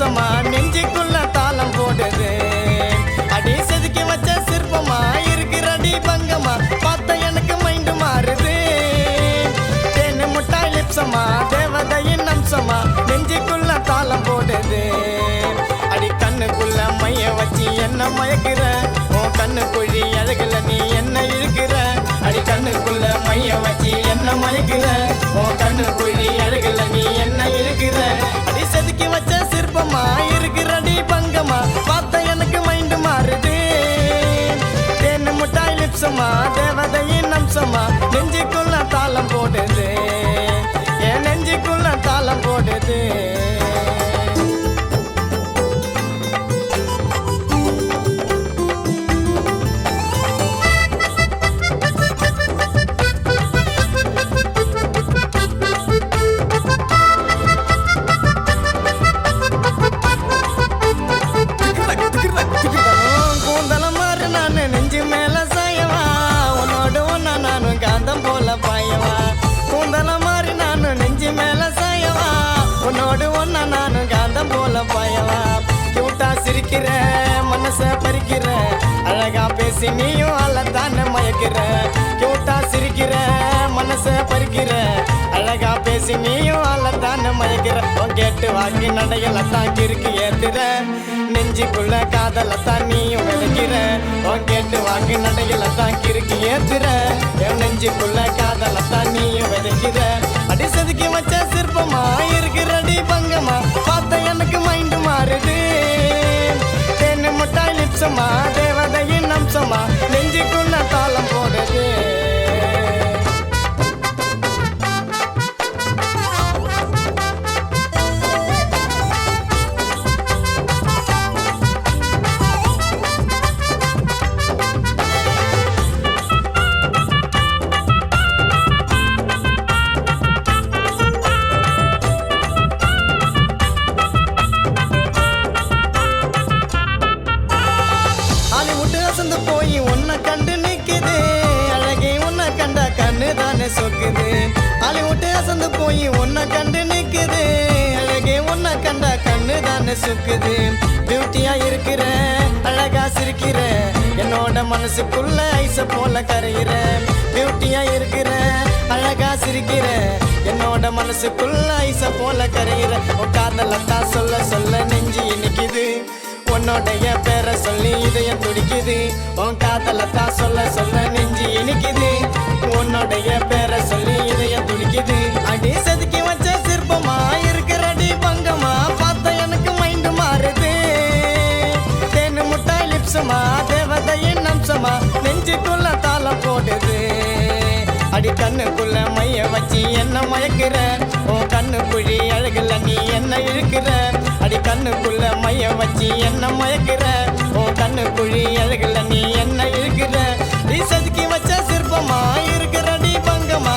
நம்சமா நெஞ்சுக்குள்ள தாளம் போடுது அடி செதுக்கி வச்ச சிற்பமா இருக்கிறடி பங்கமா பார்த்த எனக்கு மைண்டு மாறுது தேனு முட்டாய் லிப்சமா தேவதையின் நம்சமா நெஞ்சுக்குள்ள தாளம் போடுது அடி கண்ணுக்குள்ள மைய வச்சு என்ன மயக்கிற உன் கண்ணு குழி அழகுல நீ என்ன இழுக்கிற அடி கண்ணுக்குள்ள மைய வச்சு என்ன மயக்கிற உன் கண்ணு குழி அழகுல நீ என்ன இழுக்கிற அடி செதுக்கி வச்ச சிற்பமா இருக்கிறடி பங்கமா பார்த்த எனக்கு மைண்டு மாறுது தேனு முட்டாய் லிப்சமா தேவதையின் அம்சமா நெஞ்சுக்குள்ள தாளம் போடுது என் நெஞ்சுக்குள்ள தாளம் போடுது சிரிக்கிற மனச பறிக்கிற அழகா பேசி நீயும் அல்லதான மயக்கிற கியூட்டா சிரிக்கிற மனச பறிக்கிற அழகா பேசி நீயும் அல்லதான மயக்கிற கேட்டு வாங்கி நடையலத்தான் கிறுக்கி ஏத்துற நெஞ்சுக்குள்ள காதலத்தான் நீயும் விதைக்கிற கேட்டு வாங்கி நடையலத்தான் கிறுக்கி ஏத்துற என் நெஞ்சுக்குள்ள காதலத்தான் நீயும் விதைக்கிற அடி செதுக்கி வச்ச சிற்பமா இருக்கிறடி பங்கமா பார்த்த எனக்கு மைண்டு மாறுது தேனு முட்டாய் லிப்சமா தேவதையின் அம்சமா நெஞ்சுக்குள்ள தாளம் போடுது போய் உன்னை கண்டு நிக்குது அழகே உன்னை கண்ட கண்ணு தானே சொக்குது ஹாலிவுட் அசந்து போய் உன்னை கண்டு நிக்குது அழகே உன்னை கண்ட கண்ணு தானே சொக்குது பியூட்டியா இருக்கிற அழகா சிரிக்கிற என்னோட மனசுக்குள்ள ஐச போல கரையிற பியூட்டியா இருக்கிற அழகா சிரிக்கிற என்னோட மனசுக்குள்ள ஐச போல கரையிற காதலத்தான் சொல்ல சொல்ல நெஞ்சு இனிக்குது உன்னோடைய பேரை சொல்லி இதயம் துடிக்குது உன் காதலத்தான் சொல்ல சொல்ல நெஞ்சு இனிக்குது உன்னோடைய பேரை சொல்லி இதயம் துடிக்குது அடி செதுக்கி வச்ச சிற்பமா இருக்கிறடி பங்கமா பார்த்த எனக்கு மைண்டு மாறுது தேனு முட்டாய் லிப்சமா தேவதையின் அம்சமா நெஞ்சுக்குள்ள தாளம் போடுது அடி கண்ணுக்குள்ள மைய வச்சு என்ன மயக்கிற உன் கண்ணு குழி அழகுல நீ என்ன இழுக்கிற அடி கண்ணுக்குள்ள மைய வச்சு என்ன மயக்கிற உன் கண்ணு குழி அழகுல நீ என்ன இழுக்கிற நீ செதுக்கி வச்ச சிற்பமா இருக்கிறடி பங்கமா